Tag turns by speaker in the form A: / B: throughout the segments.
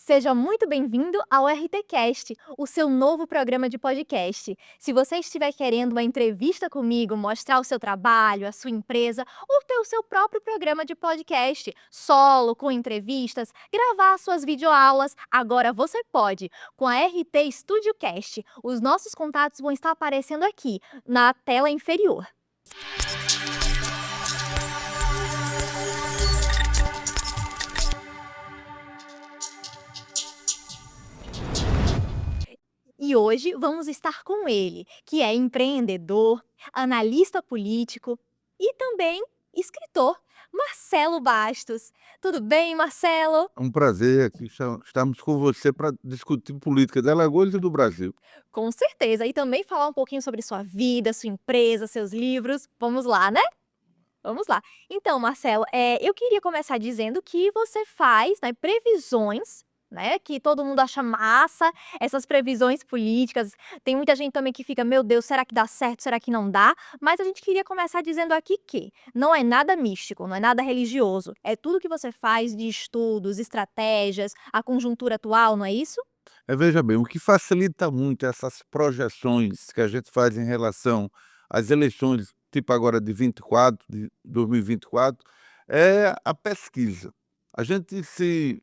A: Seja muito bem-vindo ao RTcast, o seu novo programa de podcast. Se você estiver querendo uma entrevista comigo, mostrar o seu trabalho, a sua empresa ou ter o seu próprio programa de podcast, solo, com entrevistas, gravar suas videoaulas, agora você pode. Com a RT Studio Cast, os nossos contatos vão estar aparecendo aqui, na tela inferior. E hoje vamos estar com ele, que é empreendedor, analista político e também escritor, Marcelo Bastos. Tudo bem, Marcelo?
B: É um prazer aqui estarmos com você para discutir política de Alagoas e do Brasil.
A: Com certeza. E também falar um pouquinho sobre sua vida, sua empresa, seus livros. Vamos lá, né? Vamos lá. Então, Marcelo, eu queria começar dizendo que você faz, né, previsões, né, que todo mundo acha massa, essas previsões políticas. Tem muita gente também que fica: "Meu Deus, será que dá certo? Será que não dá?". Mas a gente queria começar dizendo aqui que não é nada místico, não é nada religioso, é tudo que você faz de estudos, estratégias, a conjuntura atual, não é isso?
B: Veja bem, o que facilita muito essas projeções que a gente faz em relação às eleições, tipo agora de 24, de 2024, é a pesquisa. A gente se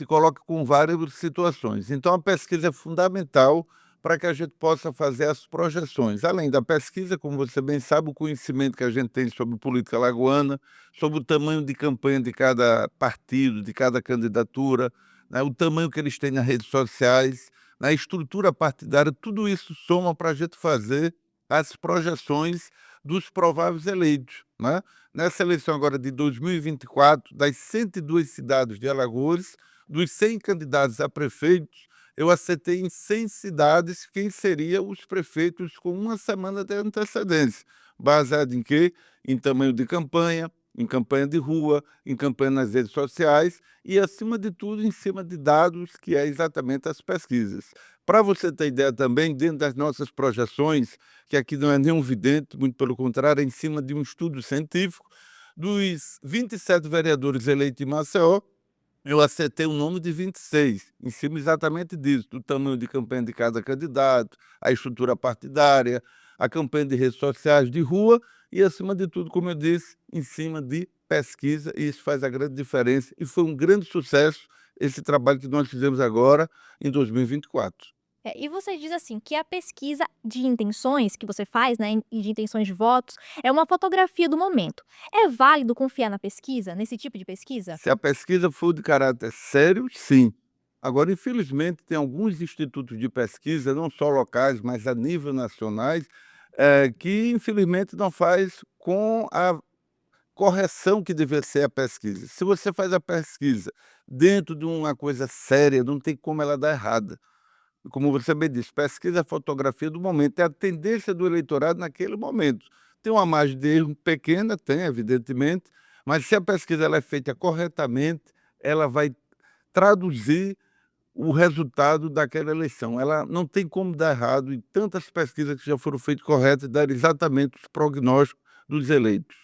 B: coloca com várias situações. Então, a pesquisa é fundamental para que a gente possa fazer as projeções. Além da pesquisa, como você bem sabe, o conhecimento que a gente tem sobre política alagoana, sobre o tamanho de campanha de cada partido, de cada candidatura, né, o tamanho que eles têm nas redes sociais, na estrutura partidária, tudo isso soma para a gente fazer as projeções dos prováveis eleitos, né? Nessa eleição agora de 2024, das 102 cidades de Alagoas, dos 100 candidatos a prefeitos, eu acertei em 100 cidades quem seriam os prefeitos com uma semana de antecedência. Baseado em quê? Em tamanho de campanha, em campanha de rua, em campanha nas redes sociais e, acima de tudo, em cima de dados, que é exatamente as pesquisas. Para você ter ideia também, dentro das nossas projeções, que aqui não é nenhum vidente, muito pelo contrário, é em cima de um estudo científico, dos 27 vereadores eleitos em Maceió, eu acertei o nome de 26, em cima exatamente disso, do tamanho de campanha de cada candidato, a estrutura partidária, a campanha de redes sociais, de rua e, acima de tudo, como eu disse, em cima de pesquisa, e isso faz a grande diferença. E foi um grande sucesso esse trabalho que nós fizemos agora em 2024.
A: E você diz assim que a pesquisa de intenções que você faz, né, e de intenções de votos, é uma fotografia do momento. É válido confiar na pesquisa, nesse tipo de pesquisa?
B: Se a pesquisa for de caráter sério, sim. Agora, infelizmente, tem alguns institutos de pesquisa, não só locais, mas a nível nacionais, que infelizmente não faz com a correção que deveria ser a pesquisa. Se você faz a pesquisa dentro de uma coisa séria, não tem como ela dar errada. Como você bem disse, pesquisa é a fotografia do momento, é a tendência do eleitorado naquele momento. Tem uma margem de erro pequena, tem, evidentemente, mas se a pesquisa ela é feita corretamente, ela vai traduzir o resultado daquela eleição. Ela não tem como dar errado, e tantas pesquisas que já foram feitas corretas dar exatamente os prognósticos dos eleitos.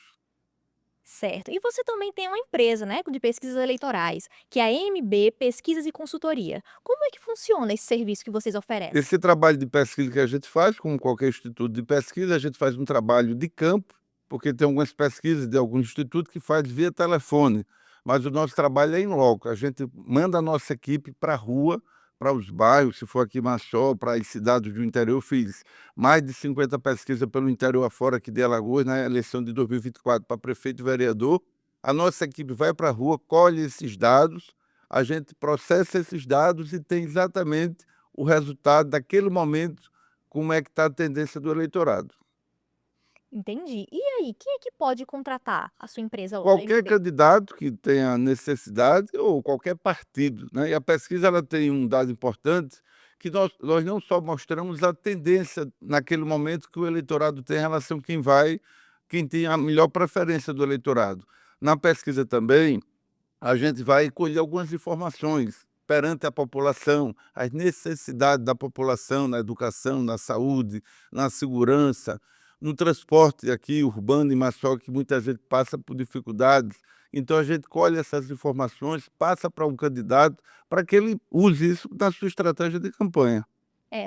A: Certo. E você também tem uma empresa, né, de pesquisas eleitorais, que é a MB Pesquisas e Consultoria. Como é que funciona esse serviço que vocês oferecem?
B: Esse trabalho de pesquisa que a gente faz, como qualquer instituto de pesquisa, a gente faz um trabalho de campo, porque tem algumas pesquisas de algum instituto que faz via telefone, mas o nosso trabalho é em loco. A gente manda a nossa equipe para a rua, para os bairros, se for aqui em Maceió, para as cidades do interior. Eu fiz mais de 50 pesquisas pelo interior afora aqui de Alagoas, na eleição de 2024 para prefeito e vereador. A nossa equipe vai para a rua, colhe esses dados, a gente processa esses dados e tem exatamente o resultado daquele momento, como é que está a tendência do eleitorado.
A: Entendi. E aí, quem é que pode contratar a sua empresa hoje, a
B: Qualquer
A: MB?
B: candidato que tenha necessidade ou qualquer partido, né, e a pesquisa ela tem um dado importante, que nós não só mostramos a tendência naquele momento que o eleitorado tem em relação a quem tem a melhor preferência do eleitorado. Na pesquisa também, a gente vai colher algumas informações perante a população, as necessidades da população na educação, na saúde, na segurança, no transporte aqui urbano em Maceió, que muita gente passa por dificuldades, Então a gente colhe essas informações, passa para um candidato, para que ele use isso na sua estratégia de campanha.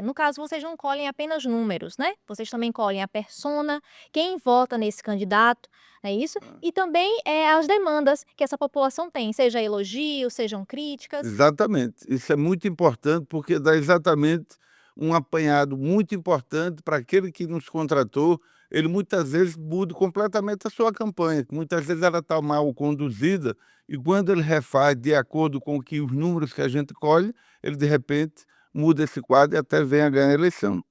A: No caso, vocês não colhem apenas números, né? Vocês também colhem a persona, quem vota nesse candidato, não é isso? E também as demandas que essa população tem, seja elogios, sejam críticas.
B: Exatamente. Isso é muito importante, porque dá exatamente um apanhado muito importante para aquele que nos contratou. Ele muitas vezes muda completamente a sua campanha, que muitas vezes ela está mal conduzida, e quando ele refaz de acordo com que os números que a gente colhe, ele de repente muda esse quadro e até vem a ganhar a eleição.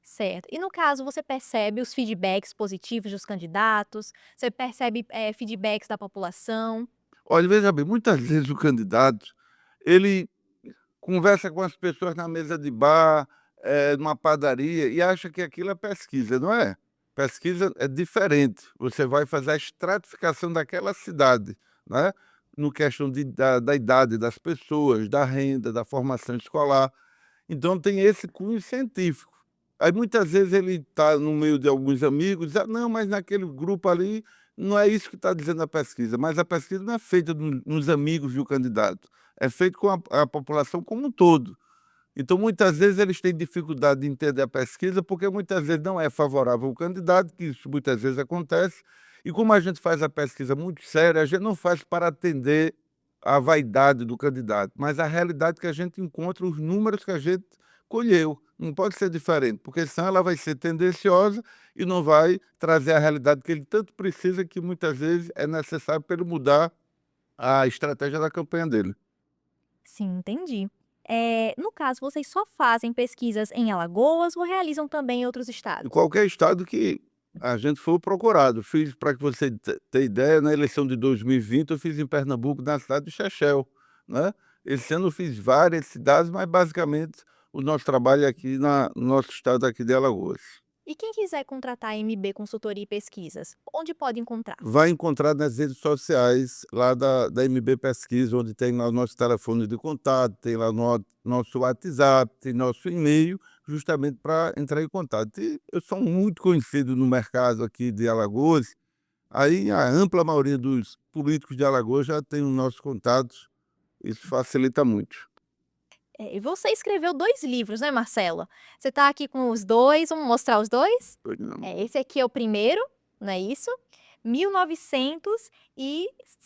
A: Certo. E no caso, você percebe os feedbacks positivos dos candidatos? Você percebe, feedbacks da população?
B: Olha, veja bem, muitas vezes o candidato, ele conversa com as pessoas na mesa de bar, numa padaria, e acha que aquilo é pesquisa, não é. Pesquisa é diferente, você vai fazer a estratificação daquela cidade, né, no questão da idade das pessoas, da renda, da formação escolar. Então tem esse cunho científico. Aí muitas vezes ele está no meio de alguns amigos, diz: "Ah, não, mas naquele grupo ali não é isso que está dizendo a pesquisa", mas a pesquisa não é feita nos amigos do candidato, é feita com a população como um todo. Então muitas vezes eles têm dificuldade de entender a pesquisa, porque muitas vezes não é favorável ao candidato, que isso muitas vezes acontece, e como a gente faz a pesquisa muito séria, a gente não faz para atender a vaidade do candidato, mas a realidade que a gente encontra, os números que a gente colheu. Não pode ser diferente, porque senão ela vai ser tendenciosa e não vai trazer a realidade que ele tanto precisa, que muitas vezes é necessário para ele mudar a estratégia da campanha dele.
A: Sim, entendi. No caso, vocês só fazem pesquisas em Alagoas ou realizam também em outros
B: Em
A: estados?
B: qualquer estado que a gente for procurado. Fiz, para que você ter ideia, na eleição de 2020 eu fiz em Pernambuco, na cidade de Chechel, né. Esse ano eu fiz várias cidades, mas basicamente o nosso trabalho é aqui no nosso estado aqui de Alagoas.
A: E quem quiser contratar a MB Consultoria e Pesquisas, onde pode encontrar?
B: Vai encontrar nas redes sociais lá da MB Pesquisa, onde tem lá o nosso telefone de contato, tem lá nosso WhatsApp, tem nosso e-mail, justamente para entrar em contato. E eu sou muito conhecido no mercado aqui de Alagoas, aí a ampla maioria dos políticos de Alagoas já tem os nossos contatos, isso facilita muito.
A: E você escreveu 2 livros, né, Marcelo? Você está aqui com os 2, vamos mostrar os 2? Esse aqui é o primeiro, não é isso? 1970.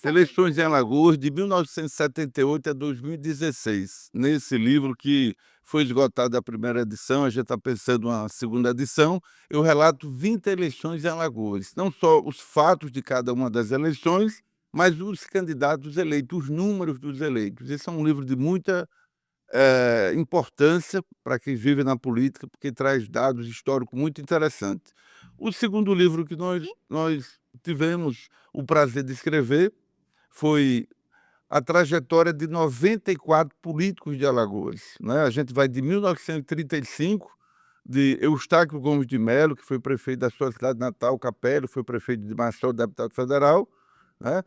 B: Eleições em Alagoas de 1978 a 2016. Nesse livro, que foi esgotada a primeira edição, a gente está pensando uma segunda edição, eu relato 20 eleições em Alagoas, não só os fatos de cada uma das eleições, mas os candidatos eleitos, os números dos eleitos. Esse é um livro de muita importância para quem vive na política, porque traz dados históricos muito interessantes. O segundo livro que nós tivemos o prazer de escrever foi a trajetória de 94 políticos de Alagoas, né. A gente vai de 1935, de Eustáquio Gomes de Melo, que foi prefeito da sua cidade natal, Capelo, foi prefeito de Maceió, deputado federal, né,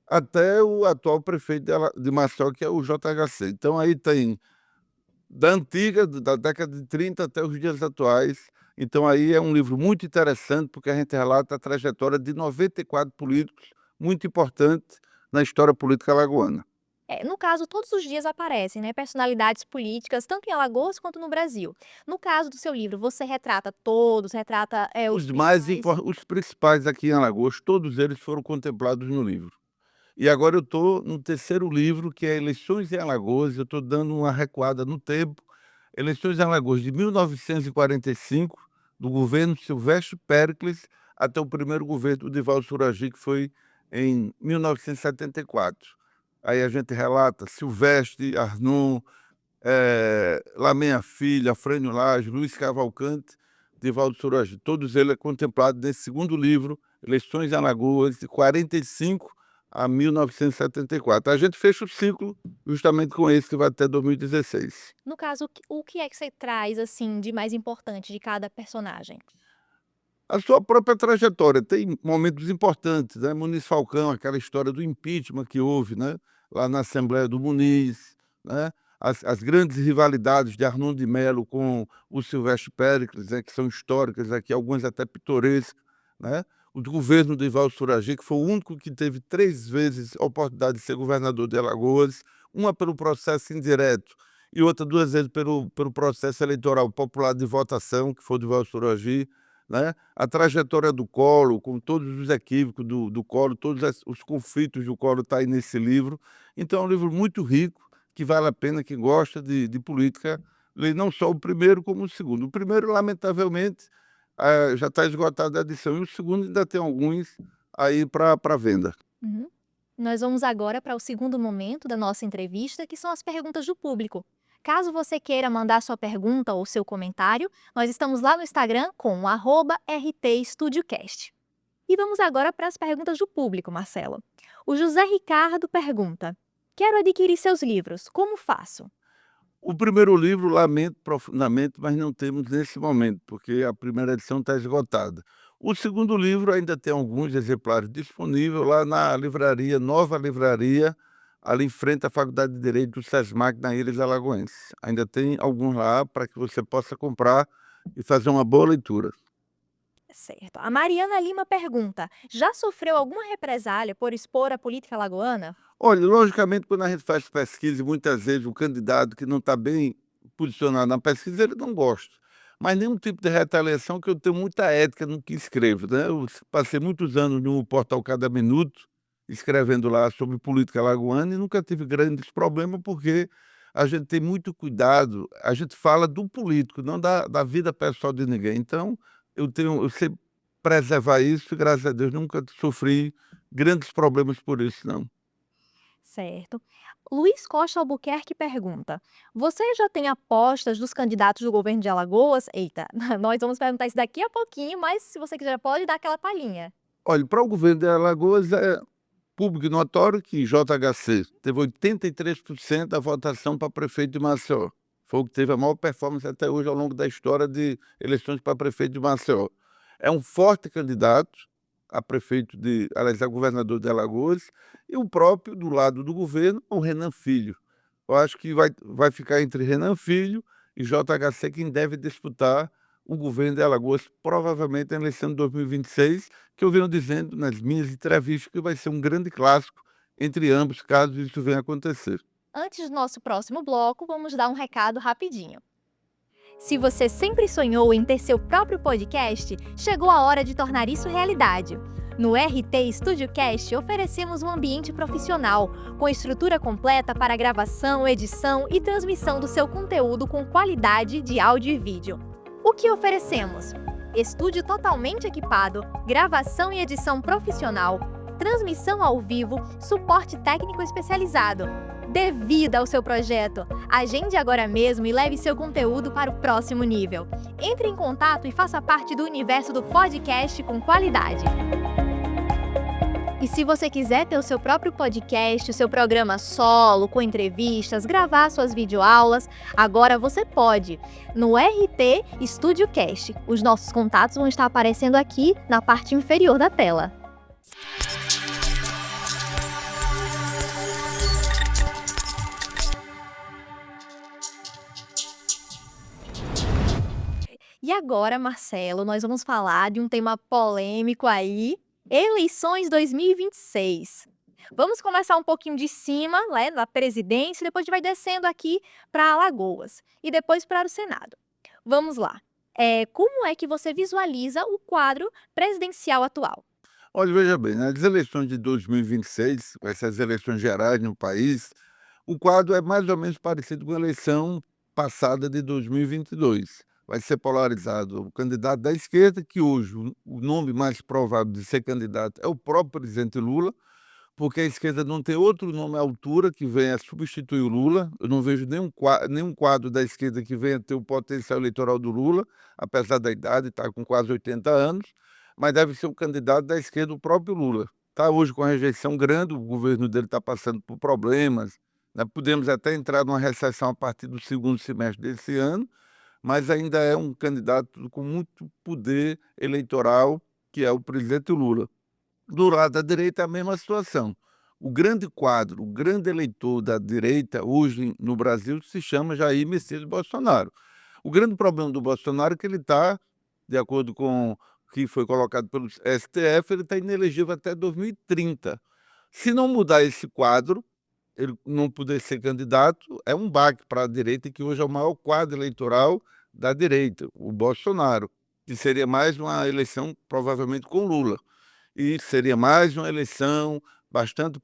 B: até o atual prefeito de Maceió, que é o JHC. Então aí tem da antiga, da década de 30 até os dias atuais. Então aí é um livro muito interessante, porque a gente relata a trajetória de 94 políticos, muito importante na história política alagoana.
A: No caso, todos os dias aparecem, né, personalidades políticas, tanto em Alagoas quanto no Brasil. No caso do seu livro, você retrata todos, retrata, os principais.
B: Os principais aqui em Alagoas, todos eles foram contemplados no livro. E agora eu estou no terceiro livro, que é Eleições em Alagoas, eu estou dando uma recuada no tempo. Eleições em Alagoas de 1945, do governo Silvestre Péricles, até o primeiro governo do Divaldo Suragi, que foi em 1974. Aí a gente relata Silvestre, Arnon, Lameia Filho, Afrânio Lage, Luiz Cavalcante, Divaldo Suragi, todos eles é contemplado nesse segundo livro, Eleições em Alagoas, de 45 a 1974. A gente fecha o ciclo justamente com esse, que vai até 2016.
A: No caso, o que é que você traz, assim, de mais importante de cada personagem?
B: A sua própria trajetória tem momentos importantes, né, Muniz Falcão, aquela história do impeachment que houve, né, lá na Assembleia do Muniz, né, as grandes rivalidades de Arnon de Melo com o Silvestre Péricles, né, que são históricas aqui, algumas até pitorescas, né. o do governo do Ivaldo Suragi, que foi o único que teve 3 vezes a oportunidade de ser governador de Alagoas, uma pelo processo indireto e outra 2 vezes pelo processo eleitoral popular de votação, que foi o do Ivaldo Suragi, né? A trajetória do Collor, com todos os equívocos do Collor, todos os conflitos do Collor está aí nesse livro. Então é um livro muito rico, que vale a pena, quem gosta de política, ler não só o primeiro, como o segundo. O primeiro, lamentavelmente, já está esgotada a edição, e o segundo ainda tem alguns aí para venda.
A: Uhum. Nós vamos agora para o segundo momento da nossa entrevista, que são as perguntas do público. Caso você queira mandar sua pergunta ou seu comentário, nós estamos lá no Instagram com o @RTStudiocast. E vamos agora para as perguntas do público, Marcelo. O José Ricardo pergunta: quero adquirir seus livros, como faço?
B: O primeiro livro, lamento profundamente, mas não temos nesse momento, porque a primeira edição está esgotada. O segundo livro ainda tem alguns exemplares disponíveis lá na livraria, Nova Livraria, ali em frente à Faculdade de Direito do SESMAC, na Ilha de Alagoense. Ainda tem alguns lá para que você possa comprar e fazer uma boa leitura.
A: Certo. A Mariana Lima pergunta: já sofreu alguma represália por expor a política alagoana?
B: Olha, logicamente, quando a gente faz pesquisa, muitas vezes o candidato que não está bem posicionado na pesquisa, ele não gosta. Mas nenhum tipo de retaliação, que eu tenho muita ética no que escrevo, né? Eu passei muitos anos no portal Cada Minuto, escrevendo lá sobre política alagoana, e nunca tive grandes problemas, porque a gente tem muito cuidado, a gente fala do político, não da vida pessoal de ninguém. Então, eu sei preservar isso, e graças a Deus nunca sofri grandes problemas por isso, não.
A: Certo. Luiz Costa Albuquerque pergunta: você já tem apostas dos candidatos do governo de Alagoas? Eita, nós vamos perguntar isso daqui a pouquinho, mas se você quiser pode dar aquela palhinha.
B: Olha, para o governo de Alagoas é público e notório que JHC teve 83% da votação para prefeito de Maceió. Foi o que teve a maior performance até hoje ao longo da história de eleições para prefeito de Maceió. É um forte candidato a prefeito aliás, a governador de Alagoas, e o próprio do lado do governo, o Renan Filho. Eu acho que vai ficar entre Renan Filho e JHC quem deve disputar o governo de Alagoas, provavelmente na eleição de 2026, que eu venho dizendo nas minhas entrevistas que vai ser um grande clássico entre ambos, caso isso venha a acontecer.
A: Antes do nosso próximo bloco, vamos dar um recado rapidinho. Se você sempre sonhou em ter seu próprio podcast, chegou a hora de tornar isso realidade. No RT StudioCast, oferecemos um ambiente profissional, com estrutura completa para gravação, edição e transmissão do seu conteúdo com qualidade de áudio e vídeo. O que oferecemos? Estúdio totalmente equipado, gravação e edição profissional, transmissão ao vivo, suporte técnico especializado. Dê vida ao seu projeto. Agende agora mesmo e leve seu conteúdo para o próximo nível. Entre em contato e faça parte do universo do podcast com qualidade. E se você quiser ter o seu próprio podcast, o seu programa solo, com entrevistas, gravar suas videoaulas, agora você pode. No RT StudioCast. Os nossos contatos vão estar aparecendo aqui na parte inferior da tela. E agora, Marcelo, nós vamos falar de um tema polêmico aí, eleições 2026. Vamos começar um pouquinho de cima, né, na presidência, e depois a gente vai descendo aqui para Alagoas e depois para o Senado. Vamos lá. Como é que você visualiza o quadro presidencial atual?
B: Olha, veja bem, nas eleições de 2026, com essas eleições gerais no país, o quadro é mais ou menos parecido com a eleição passada de 2022. Vai ser polarizado o candidato da esquerda, que hoje o nome mais provável de ser candidato é o próprio presidente Lula, porque a esquerda não tem outro nome à altura que venha substituir o Lula. Eu não vejo nenhum quadro da esquerda que venha ter o potencial eleitoral do Lula, apesar da idade, está com quase 80 anos, mas deve ser o candidato da esquerda, o próprio Lula. Está hoje com a rejeição grande, o governo dele está passando por problemas, né? Podemos até entrar numa recessão a partir do segundo semestre desse ano, mas ainda é um candidato com muito poder eleitoral, que é o presidente Lula. Do lado da direita é a mesma situação. O grande quadro, o grande eleitor da direita hoje no Brasil se chama Jair Messias Bolsonaro. O grande problema do Bolsonaro é que ele está, de acordo com que foi colocado pelo STF, ele está inelegível até 2030. Se não mudar esse quadro, ele não poder ser candidato, é um baque para a direita, que hoje é o maior quadro eleitoral da direita, o Bolsonaro, que seria mais uma eleição provavelmente com Lula. E seria mais uma eleição bastante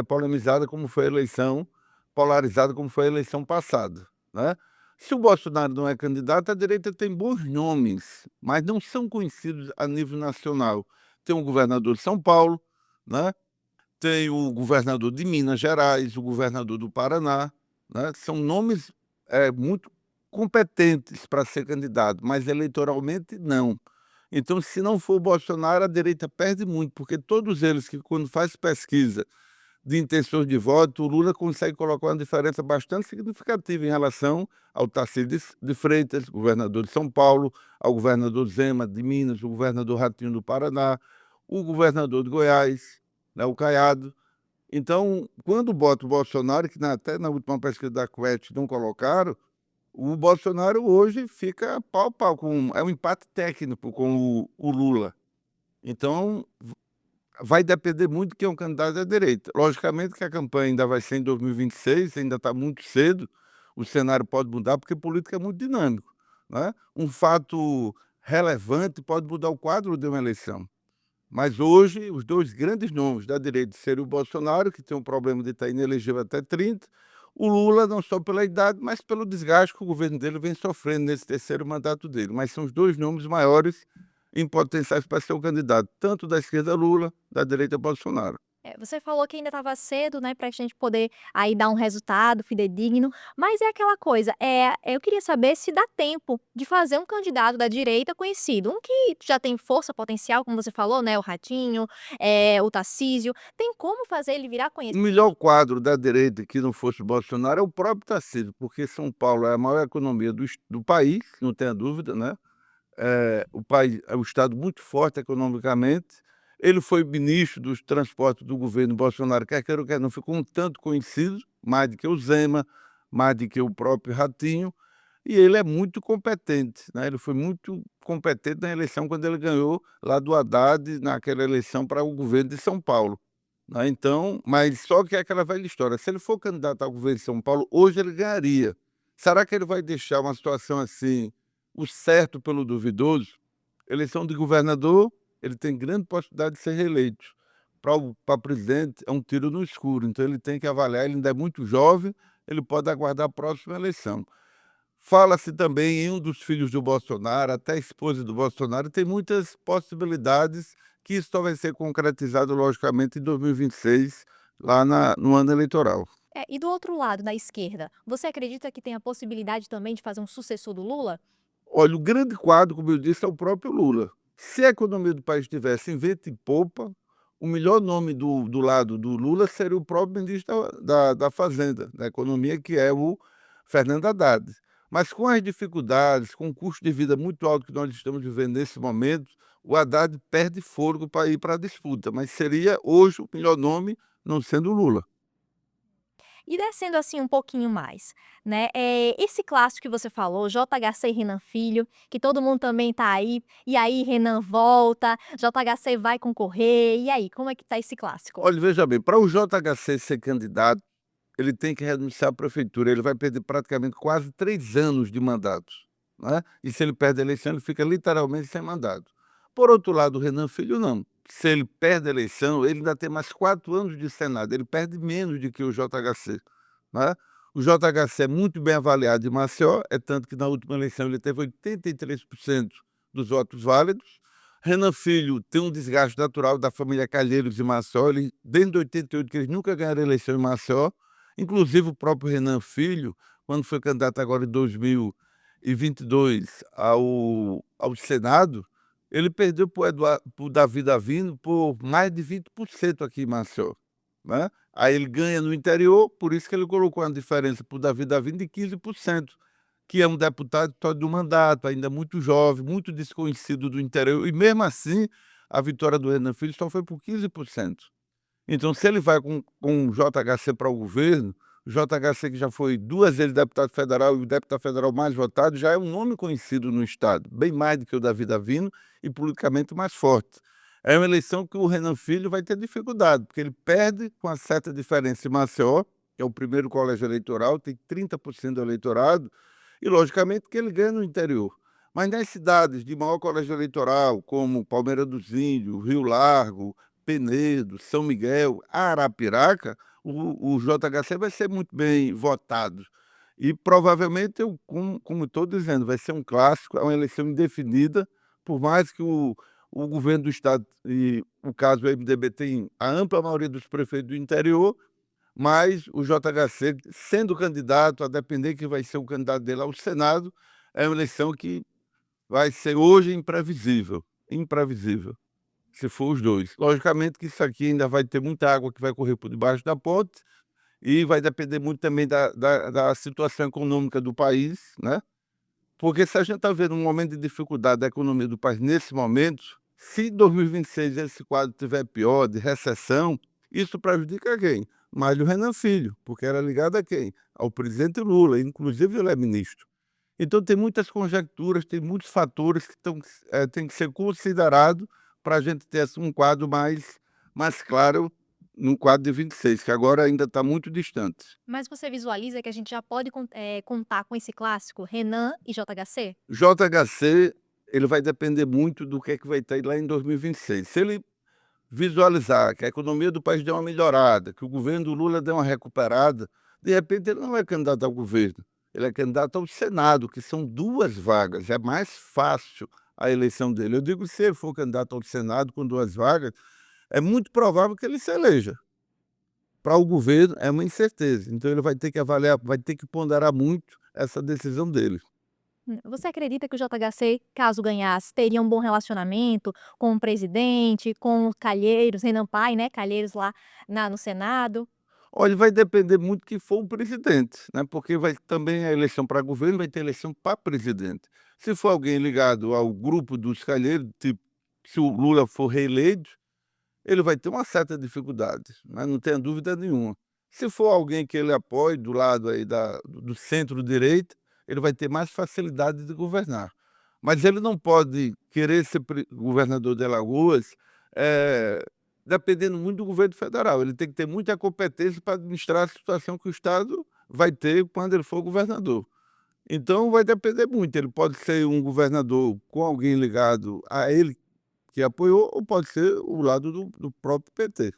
B: polemizada, como foi a eleição, polarizada, como foi a eleição passada, né? Se o Bolsonaro não é candidato, a direita tem bons nomes, mas não são conhecidos a nível nacional. Tem o governador de São Paulo, né? Tem o governador de Minas Gerais, o governador do Paraná, né? São nomes muito competentes para ser candidato, mas eleitoralmente não. Então, se não for o Bolsonaro, a direita perde muito, porque todos eles que, quando faz pesquisa de intenções de voto, o Lula consegue colocar uma diferença bastante significativa em relação ao Tarcísio de Freitas, governador de São Paulo, ao governador Zema de Minas, o governador Ratinho do Paraná, o governador de Goiás, né, o Caiado. Então, quando bota o Bolsonaro, que até na última pesquisa da Quest não colocaram, o Bolsonaro hoje fica pau a pau, é um empate técnico com o Lula. Então, vai depender muito de quem é um candidato à direita. Logicamente que a campanha ainda vai ser em 2026, ainda está muito cedo, o cenário pode mudar, porque política é muito dinâmico, né? Um fato relevante pode mudar o quadro de uma eleição. Mas hoje, os dois grandes nomes da direita seriam o Bolsonaro, que tem um problema de estar inelegível até 30, o Lula, não só pela idade, mas pelo desgaste que o governo dele vem sofrendo nesse terceiro mandato dele. Mas são os dois nomes maiores em potenciais para ser o candidato, tanto da esquerda Lula, da direita Bolsonaro.
A: Você falou que ainda estava cedo, né, pra gente poder aí dar um resultado fidedigno, mas é aquela coisa, eu queria saber se dá tempo de fazer um candidato da direita conhecido, um que já tem força potencial, como você falou, né, o Ratinho, o Tarcísio, tem como fazer ele virar
B: O
A: conhecido?
B: melhor quadro da direita que não fosse o Bolsonaro é o próprio Tarcísio, porque São Paulo é a maior economia do país, não tenha dúvida, né? O país é um estado muito forte economicamente. Ele foi ministro dos transportes do governo Bolsonaro, quer queira ou quer não, ficou um tanto conhecido, mais do que o Zema, mais do que o próprio Ratinho, e ele é muito competente, né? Ele foi muito competente na eleição quando ele ganhou lá do Haddad, naquela eleição para o governo de São Paulo, né? Então, mas só que é aquela velha história, se ele for candidato ao governo de São Paulo, hoje ele ganharia. Será que ele vai deixar uma situação assim, o certo pelo duvidoso? Eleição de governador, ele tem grande possibilidade de ser reeleito. Para presidente, é um tiro no escuro, então ele tem que avaliar, ele ainda é muito jovem, ele pode aguardar a próxima eleição. Fala-se também em um dos filhos do Bolsonaro, até a esposa do Bolsonaro, tem muitas possibilidades que isso só vai ser concretizado, logicamente, em 2026, lá no ano eleitoral.
A: E do outro lado, da esquerda, você acredita que tem a possibilidade também de fazer um sucessor do Lula?
B: Olha, o grande quadro, como eu disse, é o próprio Lula. Se a economia do país tivesse em vento e popa, o melhor nome do lado do Lula seria o próprio ministro da Fazenda, da Economia, que é o Fernando Haddad. Mas com as dificuldades, com o custo de vida muito alto que nós estamos vivendo nesse momento, o Haddad perde fôlego para ir para a disputa, mas seria hoje o melhor nome, não sendo o Lula.
A: E descendo assim um pouquinho mais, né, esse clássico que você falou, JHC e Renan Filho, que todo mundo também tá aí, e aí Renan volta, JHC vai concorrer, e aí, como é que tá esse clássico?
B: Olha, veja bem, para o JHC ser candidato, ele tem que renunciar à prefeitura, ele vai perder praticamente quase 3 anos de mandato, né, e se ele perde a eleição, ele fica literalmente sem mandato. Por outro lado, o Renan Filho não, se ele perde a eleição, ele ainda tem mais 4 anos de Senado, ele perde menos do que o JHC, né. O JHC é muito bem avaliado em Maceió, é tanto que na última eleição ele teve 83% dos votos válidos. Renan Filho tem um desgaste natural da família Calheiros de Maceió, ele desde 88 que eles nunca ganharam eleição em Maceió. Inclusive o próprio Renan Filho, quando foi candidato agora em 2022 ao Senado, ele perdeu para o Davi Davino por mais de 20% aqui em Maceió, né. Aí ele ganha no interior, por isso que ele colocou uma diferença para o Davi Davino de 15%, que é um deputado só de um mandato, ainda muito jovem, muito desconhecido do interior, e mesmo assim a vitória do Renan Filho só foi por 15%. Então, se ele vai com o JHC para o governo, O JHC, que já foi 2 vezes deputado federal e o deputado federal mais votado, já é um nome conhecido no estado, bem mais do que o Davi Davino e politicamente mais forte. É uma eleição que o Renan Filho vai ter dificuldade, porque ele perde com uma certa diferença em Maceió, que é o primeiro colégio eleitoral, tem 30% do eleitorado, e logicamente que ele ganha no interior. Mas nas cidades de maior colégio eleitoral, como Palmeira dos Índios, Rio Largo, Penedo, São Miguel, Arapiraca, o JHC vai ser muito bem votado. E provavelmente, como estou dizendo, vai ser um clássico, é uma eleição indefinida, por mais que o governo do estado, e o caso do MDB, tem a ampla maioria dos prefeitos do interior, mas o JHC, sendo candidato, a depender que vai ser o candidato dele ao Senado, é uma eleição que vai ser hoje imprevisível, imprevisível, se for os dois. Logicamente que isso aqui ainda vai ter muita água que vai correr por debaixo da ponte e vai depender muito também da situação econômica do país, né? Porque se a gente está vendo um momento de dificuldade da economia do país nesse momento, se 2026 esse quadro estiver pior, de recessão, isso prejudica quem? Mais o Renan Filho, porque era ligado a quem? Ao presidente Lula, inclusive ele é ministro. Então tem muitas conjecturas, tem muitos fatores que têm que ser considerados para a gente ter assim, um quadro mais claro no quadro de 26, que agora ainda está muito distante.
A: Mas você visualiza que a gente já pode contar com esse clássico, Renan e JHC?
B: JHC, ele vai depender muito do que é que vai ter lá em 2026. Se ele visualizar que a economia do país deu uma melhorada, que o governo do Lula deu uma recuperada, de repente ele não é candidato ao governo, ele é candidato ao Senado, que são 2 vagas, é mais fácil a eleição dele. Eu digo, se ele for candidato ao Senado com 2 vagas, é muito provável que ele se eleja. Para o governo é uma incerteza, então ele vai ter que avaliar, vai ter que ponderar muito essa decisão dele.
A: Você acredita que o JHC, caso ganhasse, teria um bom relacionamento com o presidente, com o Calheiros, Renan Pai, né, Calheiros lá no Senado?
B: Olha, vai depender muito que for o presidente, né, porque vai também a eleição para governo, vai ter eleição para presidente. Se for alguém ligado ao grupo dos calheiros, tipo, se o Lula for reeleito, ele vai ter uma certa dificuldade, né, não tenha dúvida nenhuma. Se for alguém que ele apoie do lado aí do centro-direita, ele vai ter mais facilidade de governar. Mas ele não pode querer ser governador de Alagoas, eh, dependendo muito do governo federal. Ele tem que ter muita competência para administrar a situação que o Estado vai ter quando ele for governador. Então vai depender muito. Ele pode ser um governador com alguém ligado a ele que apoiou, ou pode ser o lado do próprio PT.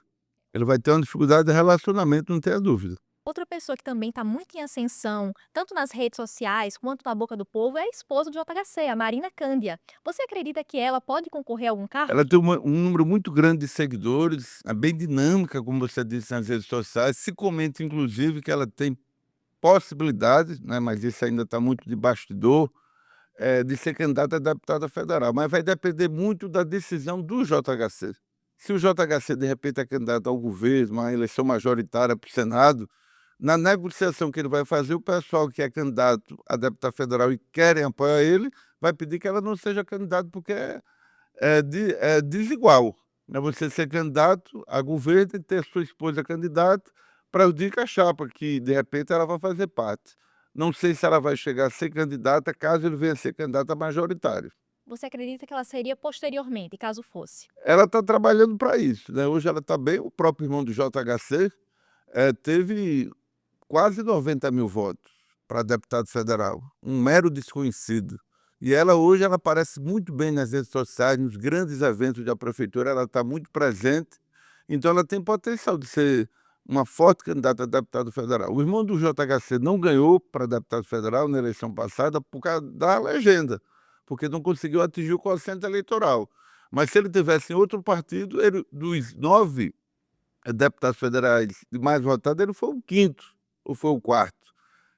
B: Ele vai ter uma dificuldade de relacionamento, não tenha dúvida.
A: Outra pessoa que também está muito em ascensão, tanto nas redes sociais quanto na boca do povo, é a esposa do JHC, a Marina Cândia. Você acredita que ela pode concorrer a algum cargo?
B: Ela tem um número muito grande de seguidores, é bem dinâmica, como você disse, nas redes sociais. Se comenta, inclusive, que ela tem possibilidades, né, mas isso ainda está muito de bastidor, de ser candidata a deputada federal. Mas vai depender muito da decisão do JHC. Se o JHC, de repente, é candidato ao governo, uma eleição majoritária para o Senado, na negociação que ele vai fazer, o pessoal que é candidato a deputado federal e querem apoiar ele, vai pedir que ela não seja candidata, porque é desigual, né, você ser candidato a governo e ter sua esposa candidata, prejudica a chapa, que de repente ela vai fazer parte. Não sei se ela vai chegar a ser candidata, caso ele venha a ser candidata majoritário.
A: Você acredita que ela seria posteriormente, caso fosse?
B: Ela está trabalhando para isso, né, hoje ela está bem, o próprio irmão do JHC, teve quase 90.000 votos para deputado federal, um mero desconhecido. E ela hoje ela aparece muito bem nas redes sociais, nos grandes eventos da prefeitura, ela está muito presente, então ela tem potencial de ser uma forte candidata a deputado federal. O irmão do JHC não ganhou para deputado federal na eleição passada por causa da legenda, porque não conseguiu atingir o quociente eleitoral. Mas se ele tivesse em outro partido, ele, dos 9 deputados federais mais votados, ele foi o quinto ou foi o quarto.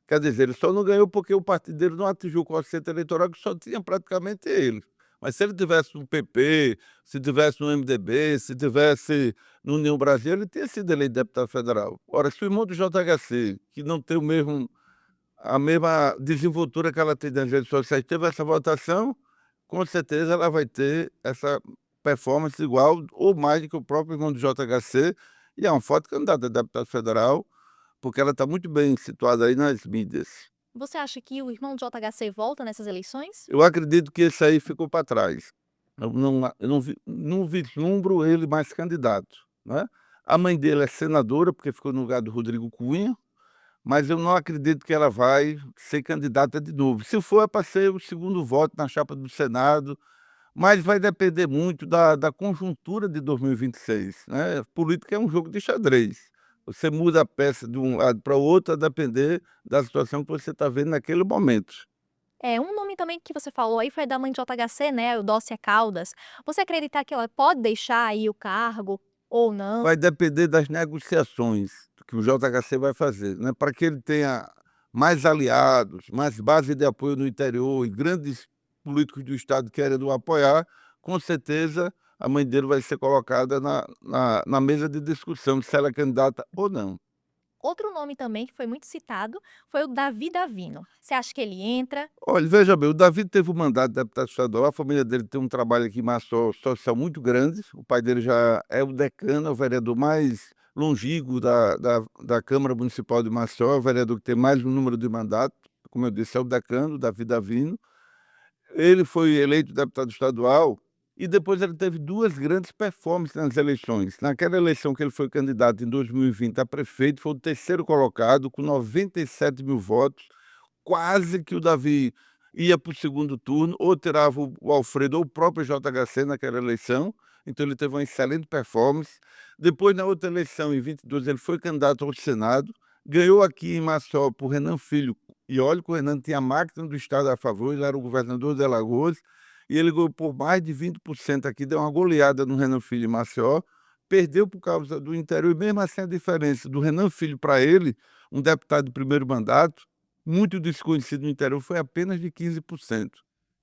B: Quer dizer, ele só não ganhou porque o partido dele não atingiu o quociente eleitoral, que só tinha praticamente ele. Mas se ele tivesse no PP, se tivesse no MDB, se tivesse no União Brasil, ele teria sido eleito deputado federal. Ora, se o irmão do JHC, que não tem a mesma desenvoltura que ela tem nas redes sociais, teve essa votação, com certeza ela vai ter essa performance igual ou mais do que o próprio irmão do JHC, e é um forte candidato a deputado federal, porque ela está muito bem situada aí nas mídias.
A: Você acha que o irmão de JHC volta nessas eleições?
B: Eu acredito que esse aí ficou para trás. Eu não vislumbro ele mais candidato, né. A mãe dele é senadora, porque ficou no lugar do Rodrigo Cunha, mas eu não acredito que ela vai ser candidata de novo. Se for, é para ser o segundo voto na chapa do Senado, mas vai depender muito da conjuntura de 2026, né. Política é um jogo de xadrez. Você muda a peça de um lado para o outro a depender da situação que você está vendo naquele momento.
A: É, um nome também que você falou aí foi da mãe de JHC, né, Eudócia Caldas. Você acredita que ela pode deixar aí o cargo ou não?
B: Vai depender das negociações que o JHC vai fazer, né, para que ele tenha mais aliados, mais base de apoio no interior e grandes políticos do estado querendo o apoiar, com certeza a mãe dele vai ser colocada na mesa de discussão se ela é candidata ou não.
A: Outro nome também que foi muito citado foi o Davi Davino. Você acha que ele entra?
B: Olha, veja bem, o Davi teve o mandato de deputado estadual, a família dele tem um trabalho aqui em Maceió social muito grande, o pai dele já é o decano, é o vereador mais longínquo da Câmara Municipal de Maceió, é o vereador que tem mais um número de mandatos, como eu disse, é o decano, Davi Davino. Ele foi eleito deputado estadual e depois ele teve 2 grandes performances nas eleições. Naquela eleição que ele foi candidato em 2020 a prefeito, foi o terceiro colocado com 97.000 votos, quase que o Davi ia para o segundo turno, ou tirava o Alfredo ou o próprio JHC naquela eleição, então ele teve uma excelente performance. Depois, na outra eleição, em 22, ele foi candidato ao Senado, ganhou aqui em Maceió por Renan Filho, e olha que o Renan tinha a máquina do estado a favor, ele era o governador de Alagoas, e ele ganhou por mais de 20% aqui, deu uma goleada no Renan Filho em Maceió, perdeu por causa do interior, e mesmo assim a diferença do Renan Filho para ele, um deputado de primeiro mandato, muito desconhecido no interior, foi apenas de 15%.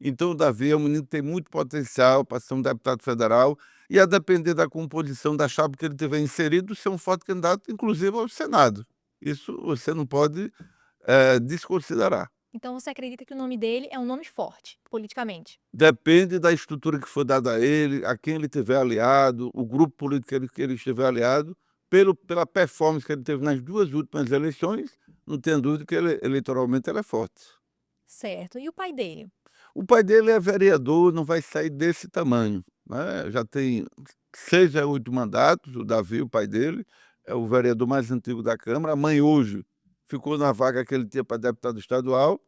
B: Então o Davi é um menino que tem muito potencial para ser um deputado federal e a depender da composição da chapa que ele tiver inserido, ser um forte candidato, inclusive ao Senado. Isso você não pode, desconsiderar.
A: Então você acredita que o nome dele é um nome forte, politicamente?
B: Depende da estrutura que for dada a ele, a quem ele tiver aliado, o grupo político que ele estiver aliado, pela performance que ele teve nas 2 últimas eleições, não tenha dúvida que ele eleitoralmente ele é forte.
A: Certo. E o pai dele?
B: O pai dele é vereador, não vai sair desse tamanho, né, já tem 6 a 8 mandatos, o Davi, o pai dele, é o vereador mais antigo da Câmara, a mãe hoje ficou na vaga que ele tinha para deputado estadual,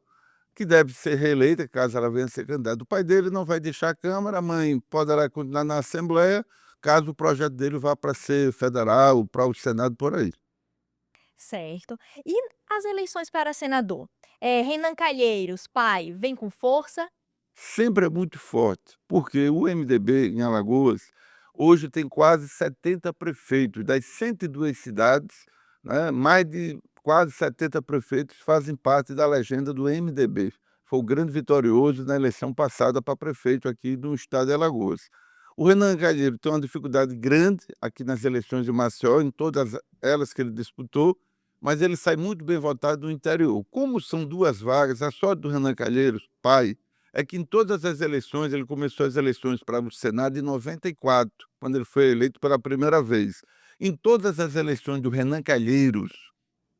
B: que deve ser reeleita caso ela venha a ser candidata. O pai dele não vai deixar a Câmara, a mãe poderá continuar na Assembleia, caso o projeto dele vá para ser federal, para o Senado, por aí.
A: Certo. E as eleições para senador? Renan Calheiros, pai, vem com força?
B: Sempre é muito forte, porque o MDB em Alagoas, hoje tem quase 70 prefeitos, das 102 cidades, né, mais de quase 70 prefeitos fazem parte da legenda do MDB. Foi o grande vitorioso na eleição passada para prefeito aqui no estado de Alagoas. O Renan Calheiros tem uma dificuldade grande aqui nas eleições de Maceió, em todas elas que ele disputou, mas ele sai muito bem votado no interior. Como são 2 vagas, a sorte do Renan Calheiros, pai, é que em todas as eleições, ele começou as eleições para o Senado em 94, quando ele foi eleito pela primeira vez. Em todas as eleições do Renan Calheiros,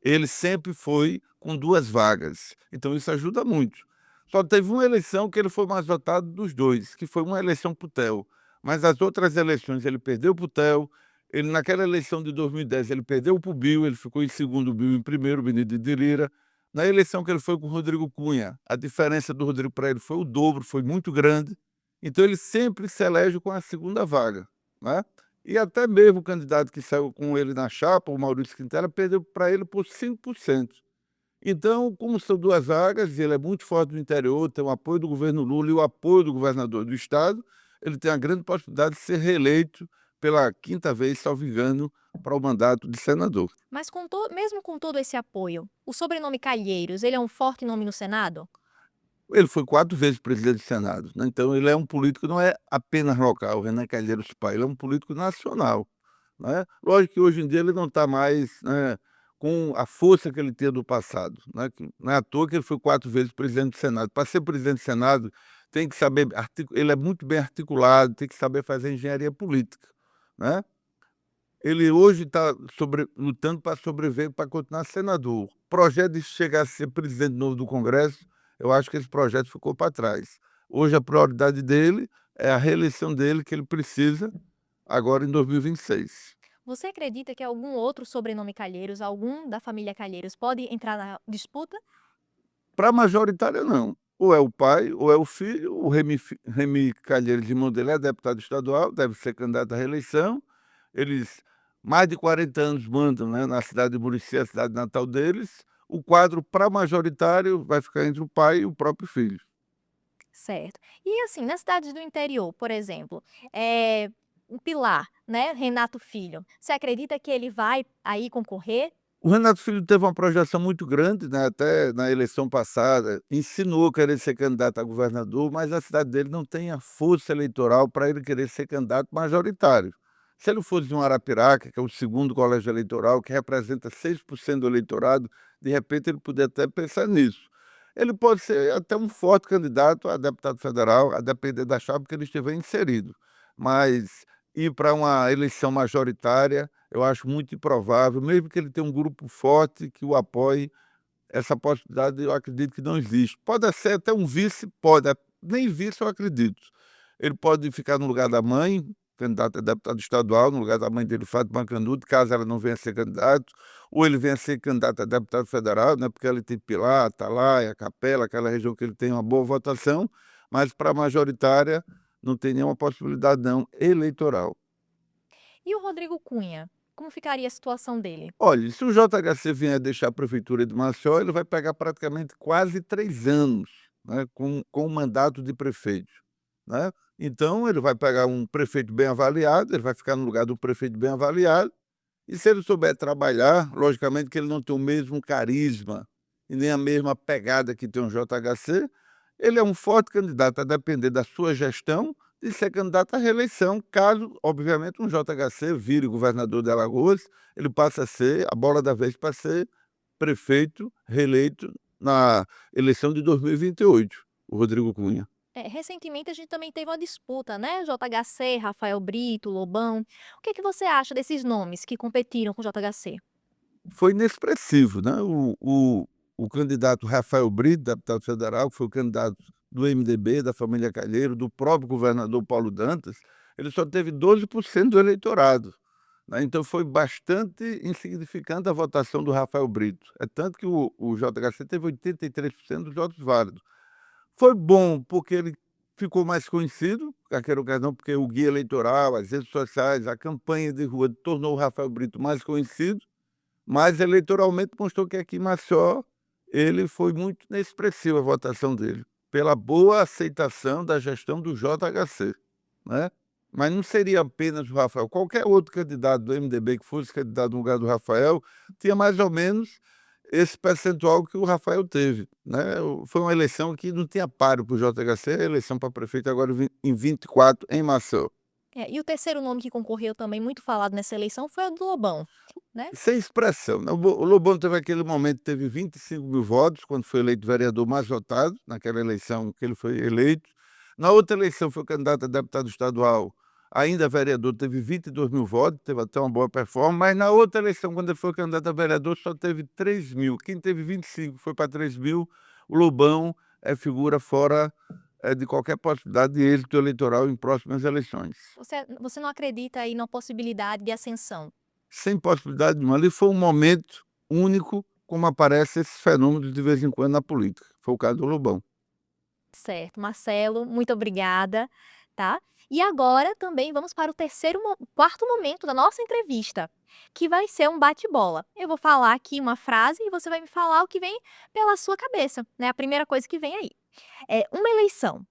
B: ele sempre foi com 2 vagas, então isso ajuda muito. Só teve uma eleição que ele foi mais votado dos 2, que foi uma eleição para o TEL, mas as outras eleições ele perdeu para o TEL, ele naquela eleição de 2010 ele perdeu para o Bill, ele ficou em segundo, o Bill em primeiro, o Benedito de Lira. Na eleição que ele foi com o Rodrigo Cunha, a diferença do Rodrigo para ele foi o dobro, foi muito grande, então ele sempre se elege com a segunda vaga, né. E até mesmo o candidato que saiu com ele na chapa, o Maurício Quintela, perdeu para ele por 5%. Então, como são 2 vagas, e ele é muito forte no interior, tem o apoio do governo Lula e o apoio do governador do estado, ele tem a grande possibilidade de ser reeleito pela 5ª vez, salvo engano, para o mandato de senador.
A: Mas mesmo com todo esse apoio, o sobrenome Calheiros, ele é um forte nome no Senado?
B: Ele foi 4 vezes presidente do Senado, né, então ele é um político, não é apenas local, o Renan Calheiros pai, ele é um político nacional, né. Lógico que hoje em dia ele não está mais, né, com a força que ele tinha do passado, né, que não é à toa que ele foi 4 vezes presidente do Senado. Para ser presidente do Senado, tem que saber ele é muito bem articulado, tem que saber fazer engenharia política, né. Ele hoje está lutando para sobreviver, para continuar senador. O projeto de chegar a ser presidente novo do Congresso, eu acho que esse projeto ficou para trás. Hoje a prioridade dele é a reeleição dele, que ele precisa agora em 2026.
A: Você acredita que algum outro sobrenome Calheiros, algum da família Calheiros, pode entrar na disputa?
B: Para a majoritária, não. Ou é o pai, ou é o filho. O Remy Calheiros, irmão dele, é deputado estadual, deve ser candidato à reeleição. Eles, mais de 40 anos, mandam, né, na cidade de Murici, a cidade natal deles. O quadro para majoritário vai ficar entre o pai e o próprio filho.
A: Certo. E assim, nas cidades do interior, por exemplo, um Pilar, né, Renato Filho, você acredita que ele vai aí concorrer?
B: O Renato Filho teve uma projeção muito grande, né, até na eleição passada, insinuou querer ser candidato a governador, mas a cidade dele não tem a força eleitoral para ele querer ser candidato majoritário. Se ele fosse de um Arapiraca, que é o segundo colégio eleitoral, que representa 6% do eleitorado, de repente ele poderia até pensar nisso. Ele pode ser até um forte candidato a deputado federal, a depender da chapa que ele estiver inserido. Mas ir para uma eleição majoritária, eu acho muito improvável, mesmo que ele tenha um grupo forte que o apoie, essa possibilidade eu acredito que não existe. Pode ser até um vice, pode, nem vice eu acredito. Ele pode ficar no lugar da mãe, candidato a deputado estadual, no lugar da mãe dele, Fátima Canudo, caso ela não venha a ser candidato, ou ele venha a ser candidato a deputado federal, né, porque ele tem Pilar, Atalaia, Capela, aquela região que ele tem uma boa votação, mas para a majoritária não tem nenhuma possibilidade não, eleitoral.
A: E o Rodrigo Cunha, como ficaria a situação dele?
B: Olha, se o JHC vier deixar a prefeitura de Maceió, ele vai pegar praticamente quase 3 anos, né, com o mandato de prefeito, né. Então ele vai pegar um prefeito bem avaliado, ele vai ficar no lugar do prefeito bem avaliado, e se ele souber trabalhar, logicamente que ele não tem o mesmo carisma e nem a mesma pegada que tem o JHC, ele é um forte candidato, a depender da sua gestão, de ser candidato à reeleição, caso, obviamente, um JHC vire governador de Alagoas, ele passa a ser a bola da vez para ser prefeito reeleito na eleição de 2028, o Rodrigo Cunha.
A: Recentemente a gente também teve uma disputa, né? JHC, Rafael Brito, Lobão. O que que você acha desses nomes que competiram com o JHC?
B: Foi inexpressivo, né, o candidato Rafael Brito, deputado federal, que foi o candidato do MDB, da família Calheiro, do próprio governador Paulo Dantas, ele só teve 12% do eleitorado, né, então foi bastante insignificante a votação do Rafael Brito. É tanto que o JHC teve 83% dos votos válidos. Foi bom, porque ele ficou mais conhecido, quer queira ou quer não, porque o guia eleitoral, as redes sociais, a campanha de rua tornou o Rafael Brito mais conhecido, mas eleitoralmente mostrou que aqui em Maceió, ele foi muito inexpressiva a votação dele, pela boa aceitação da gestão do JHC, né. Mas não seria apenas o Rafael, qualquer outro candidato do MDB que fosse candidato no lugar do Rafael, tinha mais ou menos esse percentual que o Rafael teve, né. Foi uma eleição que não tinha páreo para o JHC, a eleição para prefeito agora em 24 em Maceió.
A: E o terceiro nome que concorreu também muito falado nessa eleição foi o do Lobão, né?
B: Sem expressão, né, o Lobão teve aquele momento, teve 25.000 votos, quando foi eleito vereador mais votado, naquela eleição que ele foi eleito. Na outra eleição foi candidato a deputado estadual, ainda vereador, teve 22.000 votos, teve até uma boa performance, mas na outra eleição, quando ele foi candidato a vereador, só teve 3.000. Quem teve 25 foi para 3.000. O Lobão é figura fora, de qualquer possibilidade de êxito eleitoral em próximas eleições.
A: Você não acredita aí na possibilidade de ascensão?
B: Sem possibilidade nenhuma. Ali foi um momento único, como aparece esses fenômenos de vez em quando na política. Foi o caso do Lobão.
A: Certo, Marcelo, muito obrigada, tá? E agora também vamos para o quarto momento da nossa entrevista, que vai ser um bate-bola. Eu vou falar aqui uma frase e você vai me falar o que vem pela sua cabeça, né? A primeira coisa que vem aí. É uma eleição,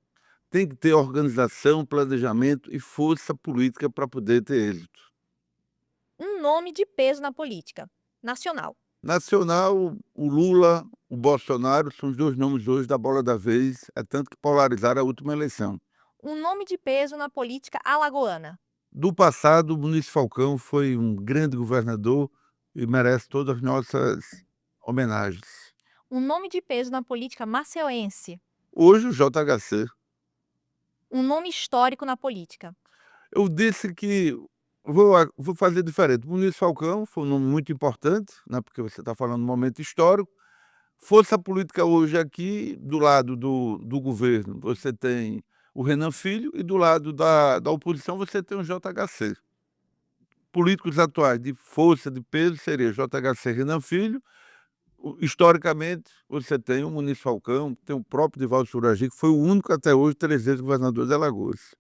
B: Tem que ter organização, planejamento e força política para poder ter êxito.
A: um nome de peso na política nacional,
B: Nacional, o Lula, o Bolsonaro são os 2 nomes hoje da bola da vez, é tanto que polarizaram a última eleição.
A: um nome de peso na política alagoana,
B: Do passado, o Muniz Falcão foi um grande governador e merece todas as nossas homenagens.
A: um nome de peso na política maceuense,
B: Hoje, o JHC.
A: um nome histórico na política,
B: Eu disse que Vou fazer diferente. Muniz Falcão foi um nome muito importante, né, porque você está falando de um momento histórico. Força política hoje aqui, do lado do governo, você tem o Renan Filho e do lado da oposição você tem o JHC. Políticos atuais de força, de peso, seria JHC Renan Filho. Historicamente, você tem o Muniz Falcão, tem o próprio Divaldo Suragi, que foi o único até hoje 3 vezes governador de Alagoas.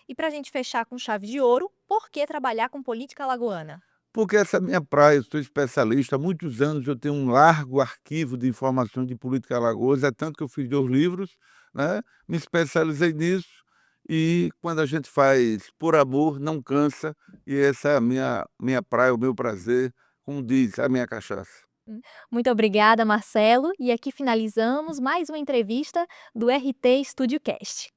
A: E para a gente fechar com chave de ouro, por que trabalhar com política alagoana?
B: Porque essa é a minha praia, eu sou especialista, há muitos anos eu tenho um largo arquivo de informações de política alagoas, é tanto que eu fiz 2 livros, né, me especializei nisso, e quando a gente faz por amor, não cansa, e essa é a minha praia, o meu prazer, como diz, a minha cachaça.
A: Muito obrigada, Marcelo. E aqui finalizamos mais uma entrevista do RT Studio Cast.